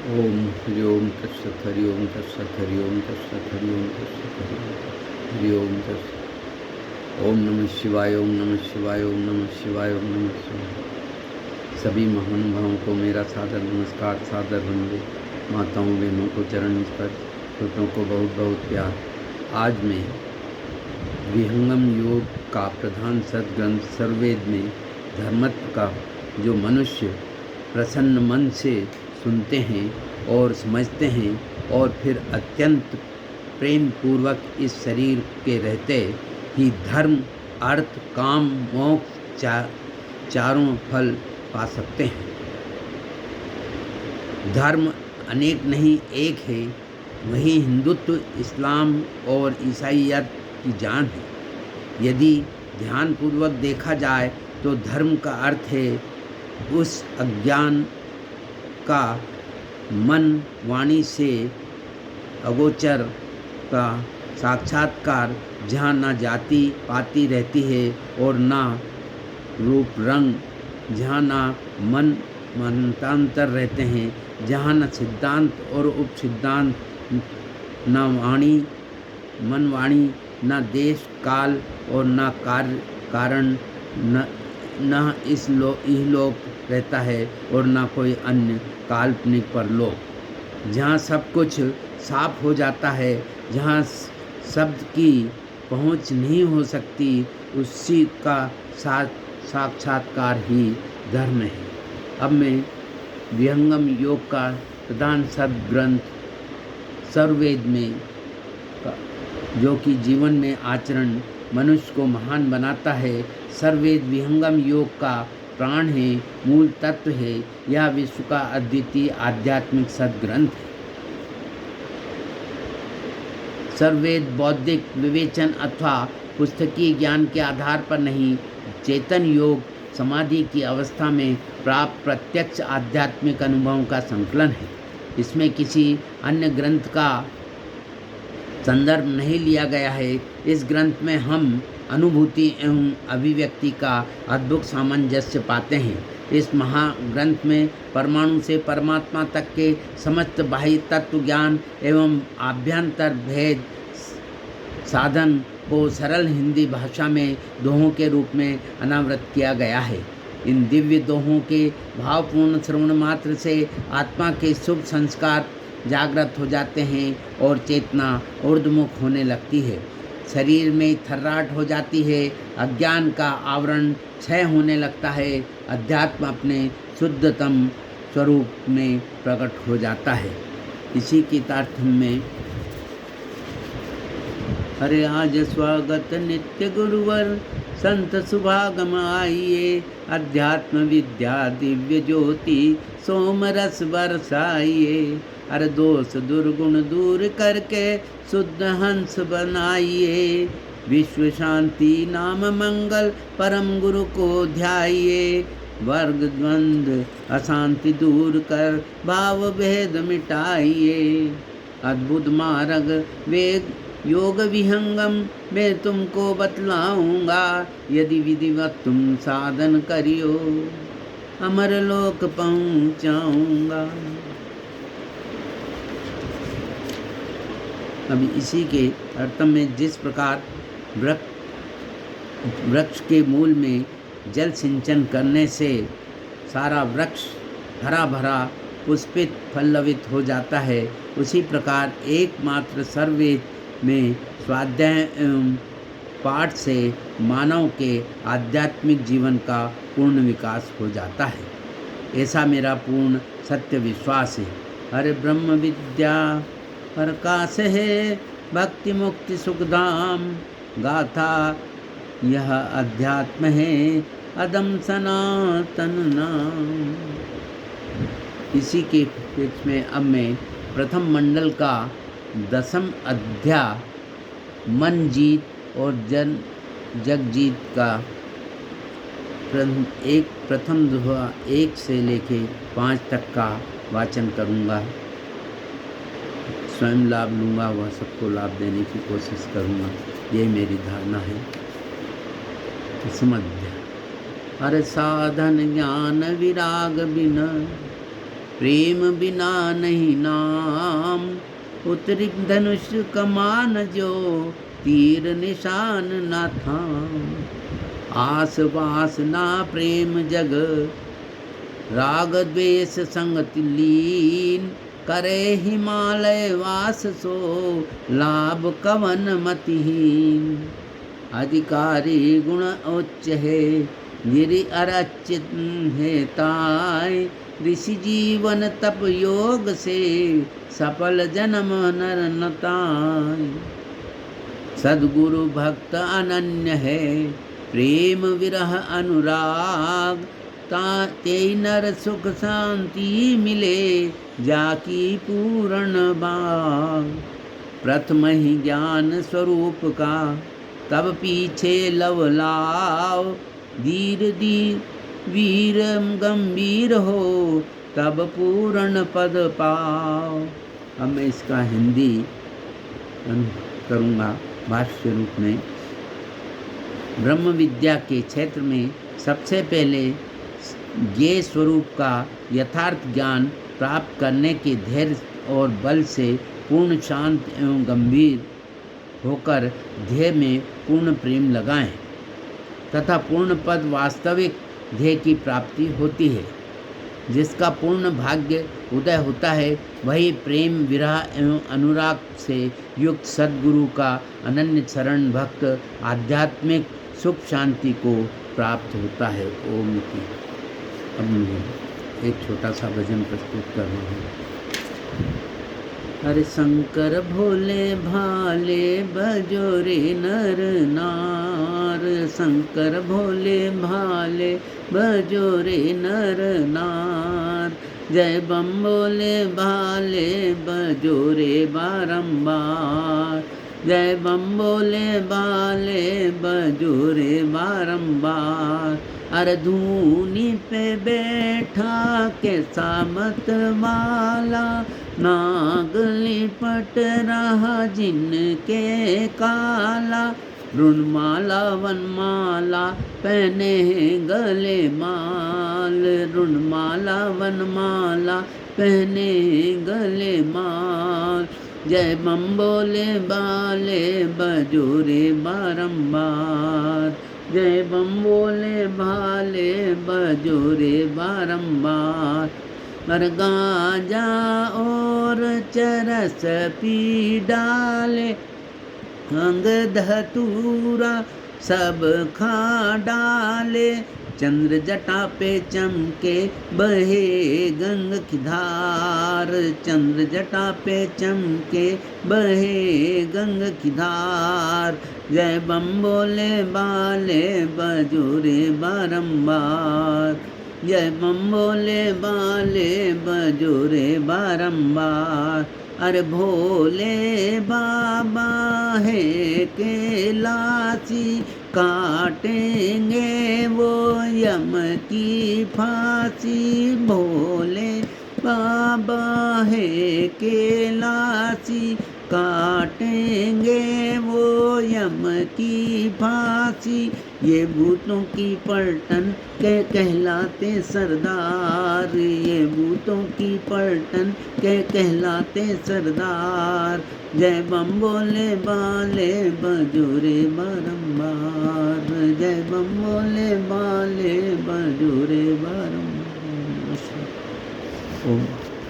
ओम हरि ओम तत्सत हरि ओम तत्सत हरि ओम तत्सत हरि ओम तत्सत हरि ओम तत्सत। ओम नमः शिवाय ओम नमः शिवाय ओम नमः शिवाय ओम नमः शिवाय। सभी महानुभावों को मेरा सादर नमस्कार, सादर वंदे। माताओं बहनों को चरण स्पर्श, छोटों को बहुत बहुत प्यार। आज मैं विहंगम योग का प्रधान सद्ग्रंथ सर्ववेद में धर्मत्व का जो मनुष्य प्रसन्न मन से सुनते हैं और समझते हैं और फिर अत्यंत प्रेम पूर्वक इस शरीर के रहते ही धर्म, अर्थ, काम, मोक्ष चारों फल पा सकते हैं। धर्म अनेक नहीं एक है, वही हिंदुत्व, इस्लाम और ईसाईयत की जान है। यदि ध्यानपूर्वक देखा जाए तो धर्म का अर्थ है उस अज्ञान का मन वाणी से अगोचर का साक्षात्कार, जहाँ न जाति पाती रहती है और न रूप रंग, जहाँ न मन मनतांतर रहते हैं, जहाँ न सिद्धांत और उपसिद्धांत, न वाणी मन वाणी, न देश काल और न कार्य कारण, न इहलोक रहता है और न कोई अन्य काल्पनिक परलोक। जहाँ सब कुछ साफ हो जाता है, जहाँ शब्द की पहुँच नहीं हो सकती, उसी का साक्षात्कार ही धर्म है। अब मैं विहंगम योग का प्रधान सद्ग्रंथ सर्ववेद में जो कि जीवन में आचरण मनुष्य को महान बनाता है, सर्ववेद विहंगम योग का प्राण है, मूल तत्व है। यह विश्व का अद्वितीय आध्यात्मिक सद्ग्रंथ है। सर्ववेद बौद्धिक विवेचन अथवा पुस्तकीय ज्ञान के आधार पर नहीं, चेतन योग समाधि की अवस्था में प्राप्त प्रत्यक्ष आध्यात्मिक अनुभवों का संकलन है। इसमें किसी अन्य ग्रंथ का संदर्भ नहीं लिया गया है। इस ग्रंथ में हम अनुभूति एवं अभिव्यक्ति का अद्भुत सामंजस्य पाते हैं। इस महाग्रंथ में परमाणु से परमात्मा तक के समस्त बाह्य तत्व ज्ञान एवं आभ्यंतर भेद साधन को सरल हिंदी भाषा में दोहों के रूप में अनावृत किया गया है। इन दिव्य दोहों के भावपूर्ण श्रवण मात्र से आत्मा के शुभ संस्कार जागृत हो जाते हैं और चेतना ऊर्ध्वमुख होने लगती है। शरीर में थर्राहट हो जाती है, अज्ञान का आवरण क्षय होने लगता है, अध्यात्म अपने शुद्धतम स्वरूप में प्रकट हो जाता है। इसी की तारतम्य में हरे आज स्वागत नित्य गुरुवर, संत सुभागम आइए, अध्यात्म विद्या दिव्य ज्योति सोम रस बरसाइए। हर दोष दुर्गुण दूर करके शुद्ध हंस बनाइए, विश्व शांति नाम मंगल परम गुरु को ध्याइए। वर्ग द्वंद्व अशांति दूर कर भाव भेद मिटाइए, अद्भुत मार्ग वेग योग विहंगम मैं तुमको बतलाऊंगा। यदि विधिवत तुम साधन करियो, अमर लोक पहुंचाऊंगा। अभी इसी के अर्थ में जिस प्रकार वृक्ष के मूल में जल सिंचन करने से सारा वृक्ष हरा भरा पुष्पित पल्लवित हो जाता है, उसी प्रकार एकमात्र सर्ववेद में स्वाध्याय एवं पाठ से मानव के आध्यात्मिक जीवन का पूर्ण विकास हो जाता है। ऐसा मेरा पूर्ण सत्य विश्वास है। हरे ब्रह्म विद्या प्रकाश है, भक्ति मुक्ति सुखधाम गाथा यह अध्यात्म है, अदम सनातन नाम। इसी के पेट में अब मैं प्रथम मंडल का 10वां अध्याय मन जीत और जगजीत का प्रथम दोहा 1 से लेके 5 तक का वाचन करूँगा। स्वयं लाभ लूँगा, वह सबको लाभ देने की कोशिश करूँगा, ये मेरी धारणा है। तो समझ गया। हर साधन ज्ञान विराग बिना प्रेम बिना नहीं नाम, उतरी धनुष कमान जो, तीर निशान न थाम। आस वासना प्रेम जग, राग द्वेष संगति लीन, करे हिमालय वास सो, लाभ कवन मतिहीन। अधिकारी गुण उच्च है, गिरि अरचित है ताय, ऋषि जीवन तप योग से, सफल जन्म नर न ताय। सद्गुरु भक्त अनन्य है, प्रेम विरह अनुराग, ते नर सुख शांति मिले, जाकी पूर्ण बाग। प्रथम ही ज्ञान स्वरूप का, तब पीछे लव लाव, धीर वीर गंभीर हो, तब पूर्ण पद पाओ। अब मैं इसका हिंदी करूँगा भाष्य रूप में। ब्रह्म विद्या के क्षेत्र में सबसे पहले ज्ञेय स्वरूप का यथार्थ ज्ञान प्राप्त करने के धैर्य और बल से पूर्ण शांत एवं गंभीर होकर ध्येय में पूर्ण प्रेम लगाएं तथा पूर्ण पद वास्तविक ध्येय की प्राप्ति होती है। जिसका पूर्ण भाग्य उदय होता है वही प्रेम विरह एवं अनुराग से युक्त सद्गुरु का अनन्य शरण भक्त आध्यात्मिक सुख शांति को प्राप्त होता है। ओम की। अब मैं एक छोटा सा भजन प्रस्तुत कर रहा हूँ। हरे शंकर भोले भाले भजो रे नर नार, शंकर भोले भाले भजो रे नर नार। जय बम भोले भाले भजो रे बारंबार, जय बम भोले भाले भजो रे बारंबार। अरे धूनी पे बैठा कैसा मत वाला, नाग लिपट रहा जिनके काला। रुणमाला वनमाला पहने गले माल, रुणमाला वनमाला पहने गले माल। जय बम भोले भाले भजो रे बारंबार, जय बम भोले भाले भजो रे बारंबार। मर गांजा और चरस पी डाले, अंग धतूरा सब खा डाले। चंद्र जटा पे चमके बहे गंग की धार, चंद्र जटा पे चमके बहे गंग की धार। जय बम भोले भाले भजो रे बारंबार, जय बम भोले भाले भजो रे बारंबार। अरे भोले बाबा है कैलासी, काटेंगे वो यम की फांसी। भोले बाबा है कैलासी, काटेंगे वो यम की फांसी। ये भूतों की पलटन कहलाते सरदार, ये भूतों की पलटन कहलाते सरदार। जय बम भोले भाले भजो रे बारंबार, जय बम भोले भाले भजो रे बारंबार। ओम।